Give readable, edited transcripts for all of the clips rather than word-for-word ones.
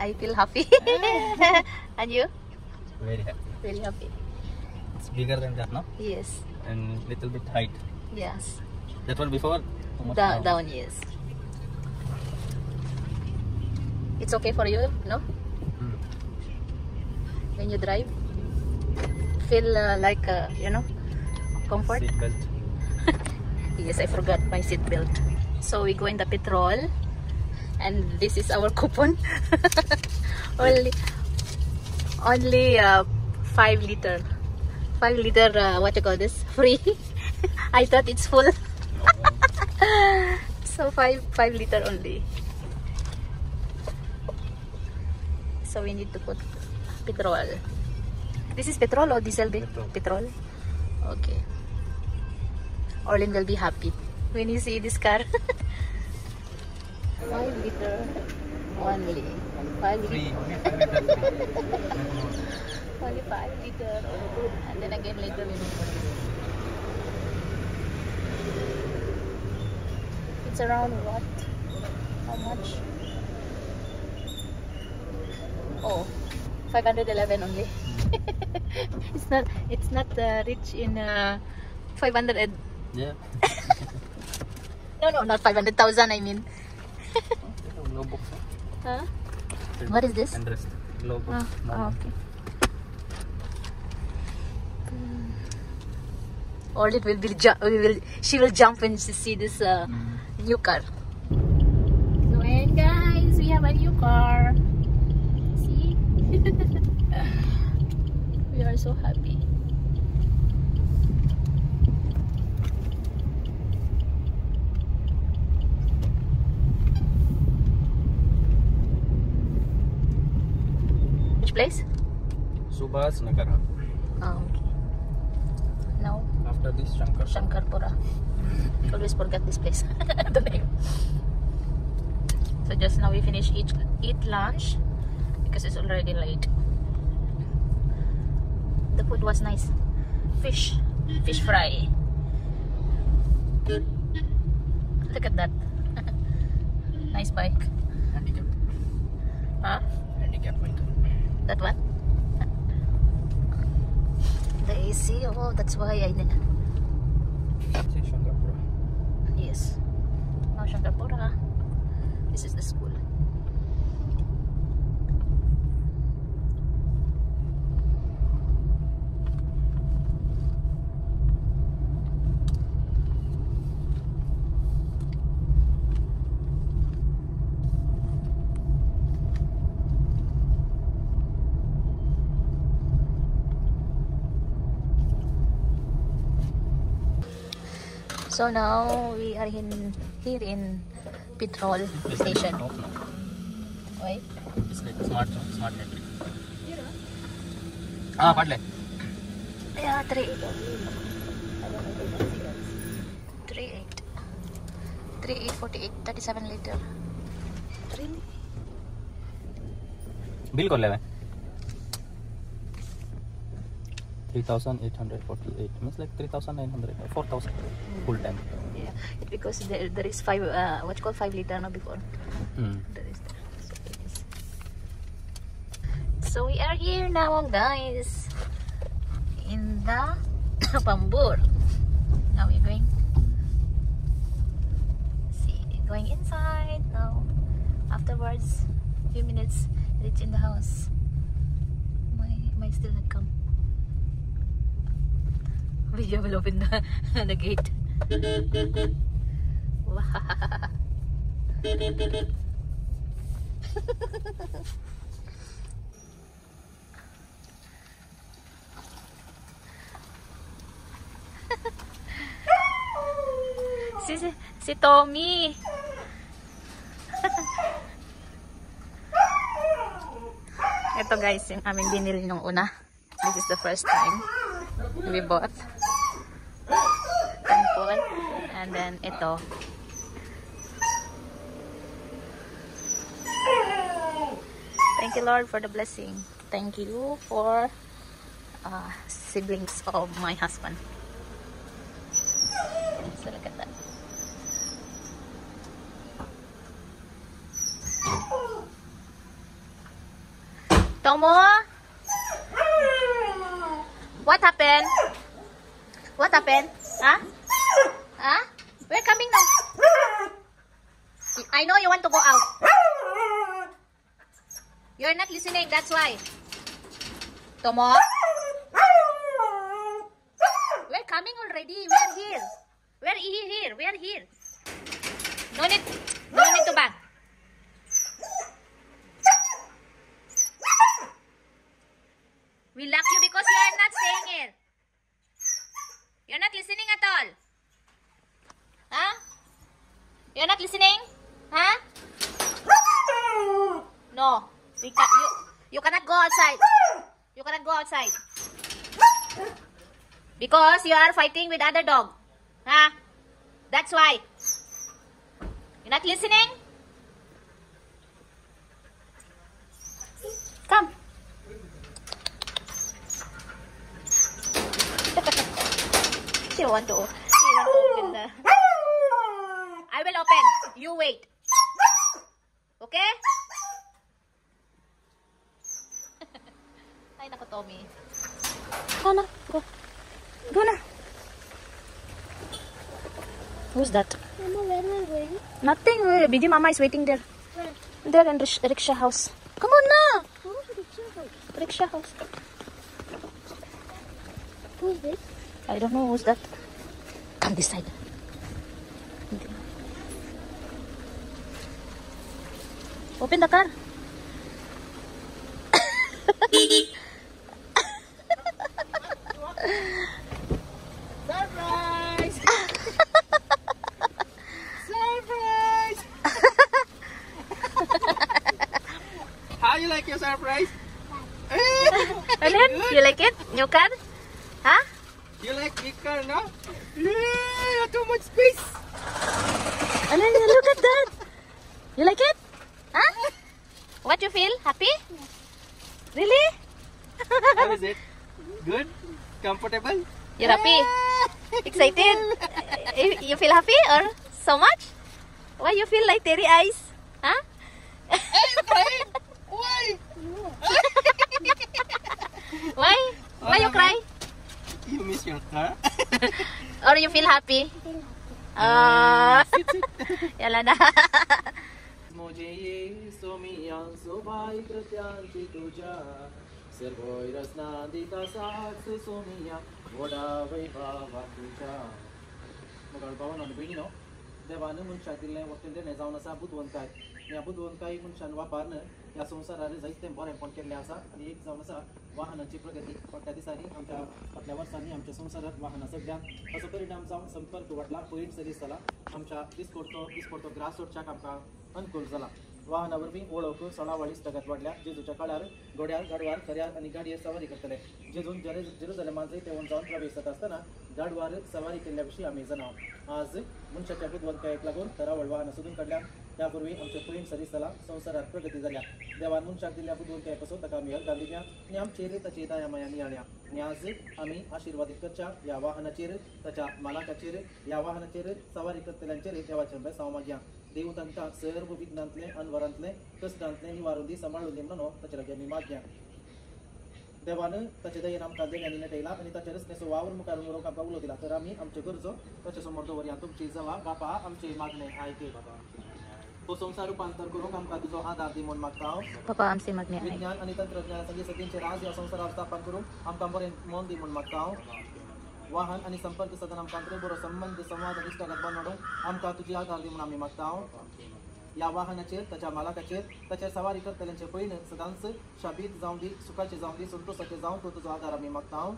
I feel happy. And you? Very happy. Really happy. It's bigger than that, no? Yes. And little bit height. Yes. That one before? Almost Down, yes. It's okay for you, no? Hmm. When you drive, feel like comfort. Seat belt. Yes, I forgot my seat belt. So we go in the petrol, and this is our coupon. only 5 liter. 5 liter. What you call this? Free. I thought it's full. So 5 liter only. So we need to put petrol. This is petrol or diesel? Petrol. Okay. Orlin will be happy when you see this car. 5 liter only. 5 liter. Free. Only 5 liter. And then again later we will put it. It's around what? How much? Oh, 511 only. It's not rich in 500. Yeah. No, not 500,000. I mean. No box. Huh? What is this? And rest. Low box. Okay. Orlin will be she will jump when she see this new car. So and guys, we have a new car. See? We are so happy. Which place? Subhas Nagar. Okay. Now After this, Shankar. Shankarpura. Always forget this place. The name. So just now we finish eat lunch because it's already late. The food was nice. Fish fry. Look at that. Nice bike. Handicap. Huh? Handicap bike. That one? The AC. Oh, that's why I didn't. Say Shankarpura. Yes. Now Shankarpura. This is the school. So now we are here in petrol station. Why? It's like smart network. Ah, padle. Yeah, 3.8. 3.8. 3.848. 37 liter. Really? Bill कर ले मैं. 3,848 means like 3,900 or 4,000 full tank. Yeah, because there is 5 what you call 5 liter no before. There is there. So it is. So we are here now, guys, in the Pambur. Now we're going inside now. Afterwards, few minutes, reach in the house. My still not come. Video will open the gate. Wow. si Tommy. Ito guys, yung aming binili nung una. This is the first time we bought. Temple. And then ito. Thank you, Lord, for the blessing. Thank you for siblings of my husband. So look at that. Tomo? What happened? What happened? Huh? Huh? We're coming now. I know you want to go out. You're not listening, that's why. Tomo? We're coming already. We're here. We're here. We're here. No need to bang. We lock you because you are not staying here. You're not listening at all. Huh? You're not listening? Huh? No. You cannot go outside. You cannot go outside. Because you are fighting with other dog. Huh? That's why. You're not listening? Come. She want to open the... I will open. You wait. Okay? Ay, naku, Tommy. Go na. Go. Go na. Who's that? Mama, where are we going? Nothing. Biji Mama is waiting there. Where? There in rickshaw house. Come on na. Who's rickshaw house? Rickshaw house. Who's this? I don't know who's that. Come this side. Open the car. Surprise! Surprise! How you like your surprise? Alan, you like it? New car? Huh? You like big car, no? Yeah, too much space. Alan, look at that. You like it? Huh? What you feel? Happy? Really? How is it? Good? Comfortable? You're happy? Excited? You feel happy or so much? Why you feel like teary eyes? Huh? I'm crying. Why? Why? Why you cry? You miss your car? Or you feel happy? Yala na. मुझे ये सोमिया सोबाई कृत्यांची तुझ्या सर्वोय रसनादिता साक्ष सोमिया वडा वैभावा तुझ्या मग भावा ना बहिणी no देवानं मनशातील वक्तेंद्र जाऊन असा बुद्धवंताय या बुद्धवंताई मनशान वापरनं या संसाराने जायते बरें पण केल्ले आसा आणि एक जावन आसा वाहनाची प्रगती पडट्या दिसांनी आमच्या फाटल्या वर्सांनी आमच्या संसारात वाहनां सगळ्यांक असो परिणाम जावन संपर्क वाडला पयलीं सरी जाला आमच्या दिसपडतो ग्रास सोडच्याक आमकां अनुकूल जाला वाहना वरवीं वळख सणावळी स्थगत वाडल्या जेजूच्या काळार घोड्यार गाडवार खऱ्यार आनी गाडयेर सवारी करतले जेजून जेरुसलेमांत तेवून जावन प्रवेश जाता आसतना गाडवार सवारी केल्ल्या विशीं आमी जाणाव आज मनशाच्या बुद्धवंतायेक लागून तरावळ वाहनां सोदून काडल्या त्या पूर्वी आमचे पयलीं सरी जाला संवसारात प्रगती जाल्या देवान मनशाक दिल्ल्या बुद्धवंताये पासून ताका आमी हरकाल दिल्या आनी आमचेर ताची दया माया नियाळ्या आनी आज आमी आशिर्वादीत करच्या ह्या वाहनाचेर ताच्या मालकाचेर ह्या वाहनाचेर सवारी करतल्यांचेर देवाचें बेसांव मागया देव तांकां सर्व विघ्नांतले अनवरांतले कश्टांतले निवारून दी सांबाळून दी म्हणून ताचे लागीं आमी मागया देवान ताचे दयेन आमकां देण्यानी नटयला आनी ताचे रस्त्याचो वावर मुखार व्हरोवंक आमकां उलो दिला तर आमी आमच्यो गरजो ताचे समोर दवरया तुमची जवा बापा आमचे मागणे आयके बाबा तो संसार रूपांतर करूंक आमकां तुजो आदार दी म्हूण मागता हांव Papa, आमचे मागणे आहे. विज्ञान आनी तंत्रज्ञान सगळींचे राज ह्या संसारार स्थापन करूंक आमकां बरें मन दी म्हूण मागता हांव वाहन आनी संपर्क साधन आमकां बरो संबंध संवाद आनी इश्टागत बांदूंक आमकां तुजी आदार दी म्हूण आमी मागता हांव या वाहनाचेर ताच्या मालकाचेर ताचेर सवारी करतल्यांचे पयलीं सदांच शाबीत जावं दी सुखाचे जावं दी संतोषाचे जावं तो तुजो आदार आमी मागता हांव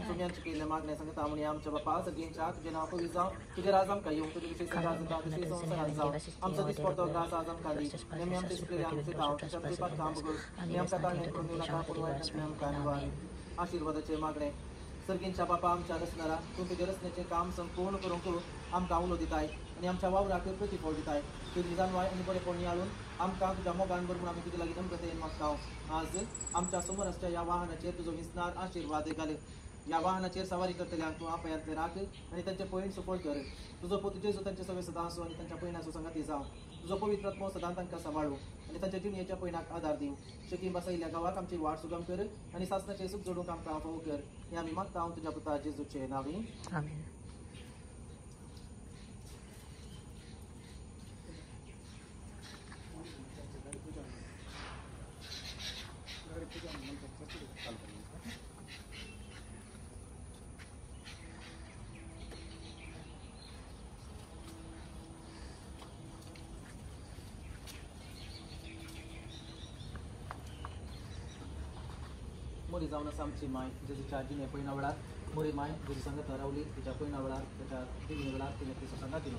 तुमयांचे केल्ले मागणे सांगता म्हणी आमच्या बापा सगळींच्या तुजें नांव पवित्र जावं तुजें राज आमकां येवं तुजे विशेष राज जाता तशें संवसारांत जावं आमचो दिसपडटो ग्रास आज आमकां दी नेमी आमचे सुकलेले आमचे खाव तशें आमचे पात काम बगळ आनी आमकां ताळणे करून दिवं नाका पूण वायट आमकां निवार आशिर्वादाचे मागणे सर्गींच्या बापा आमच्या रचणारा तूं तुजे रचनेचें काम संपूर्ण करूंक आमकां उलो दिताय आनी आमच्या वावराक प्रतिफळ दिताय तूं निदानवाय आनी बरेपण नियाळून आमकां तुज्या मोगान बरोवन आमी तुजे लागीं नम्रतेन मागता आज आमच्या समोर आसच्या ह्या वाहनाचेर तुजो विस्तार आशिर्वाद घाल या वाहनाचेर सवारी करतल्यांक तूं आपयातले राख आनी तांचे पयण सपोर्ट कर. तुजो पुत जेजू तांचे सगळे सदां आसूं आनी तांच्या पयणाचो संगाती जावं. तुजो पवित्र आत्मो सदां तांकां सांबाळूं आनी तांच्या जिणेच्या पयणाक आदार दिवं. शेकीम बसयल्ल्या गांवाक आमची वाट सुगम कर आनी सासणाचे सूख जोडूंक आमकां फावो कर. हें आमी मागता हांव तुज्या पुता जेजूचे नांवी. आमेन. मोरी जावन आसा आमची माय जेजूच्या जिणे पयना वेळार. मोरी माय जेजू संगत रावली तिच्या पयना वेळार त्याच्या जिणे वेळार तिने तिचो संगात दिलो.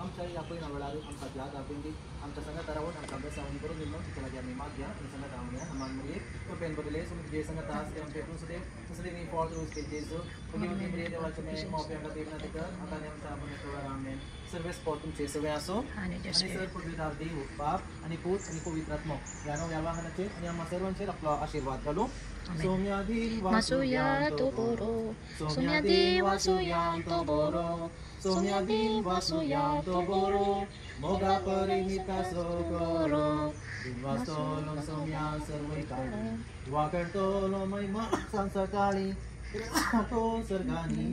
आमच्या ह्या पयना वेळार आमकां याद आपोवन दी. आमच्या संगत रावून आमकां बेसावणी करून दिलो. तिच्या लागीं आमी मागया आनी संगत रावया. आमान मोरये पेन बदले सुमी जे संगत आस ते आमचे दुसरे दुसरे फॉल टू स्टेज जेजू forgive me मोरये देवाचे नेम मोप्या खातीर ना तिका आतां आनी आमच्या आपण सोडा आमेन. सर्व स्पॉट तुमचे सगळे असो आणि आणि सर पवित्र देव बाप आणि पूत आणि पवित्र आत्मा या नव्या वाहनाचे आणि आम्हा सर्वांचे आपला आशीर्वाद घालू. सोम्यादी वासुया तो बोरो, सोम्यादी वासुया तो बोरो, सोम्यादी वासुया तो बोरो, मोगा परिमिता सोगोरो, वास्तोलो सोम्या सर्वैकाळी, वाकळतोलो महिमा संसकाळी, तो सर्गानी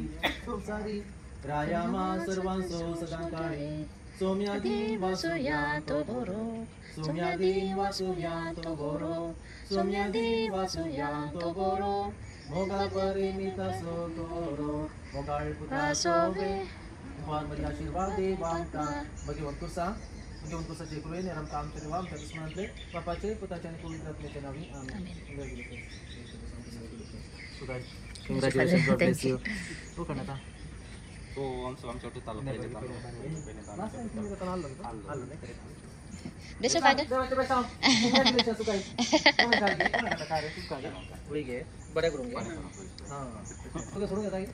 संसारी, रायामा सर्वांसो सदाकाळी, सोम्यादी वासुया तो बोरो, सोम्यादी वासुया तो बोरो, सोम्यादी वासुया तो बोरो, मोगा परिमिता सोगोरो, मोगाळ पुता सोवे, भगवान बरी आशीर्वाद दे बामका, भगवान तुसा, भगवान तुसाचे कृपेने आमकां आमच्या देवा आमच्या दुश्मनांतले बापाचे पुताचे आणि पवित्र आत्म्याचे नावी आमेन. Congratulations, God bless you. तू kan आता तो आमच्या तालुका besok ada. Congratulations सुकाई. होई गे बड्या करून घे. हां तुला सोडून देता की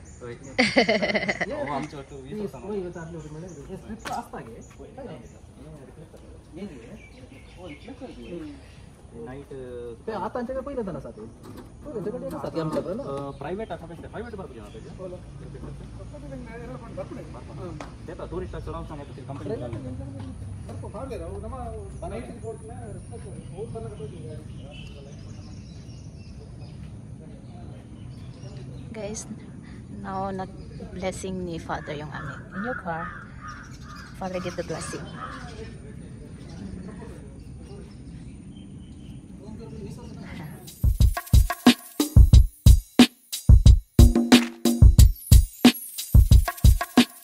आमच्या तो होई गे चालले होते मला हे स्क्रिप्ट असता गे ये गे नाईट ते आता आमच्याकडे पहिलं तर नसा ते त्यांच्याकडे नसतात आमच्याकडे ना प्रायव्हेट आता प्रायव्हेट भरपूर जण पाहिजे देता टुरिस्ट चढावून सांगायचं company Guys, now nag-blessing ni Father yung amin. In your car, Father give the blessing.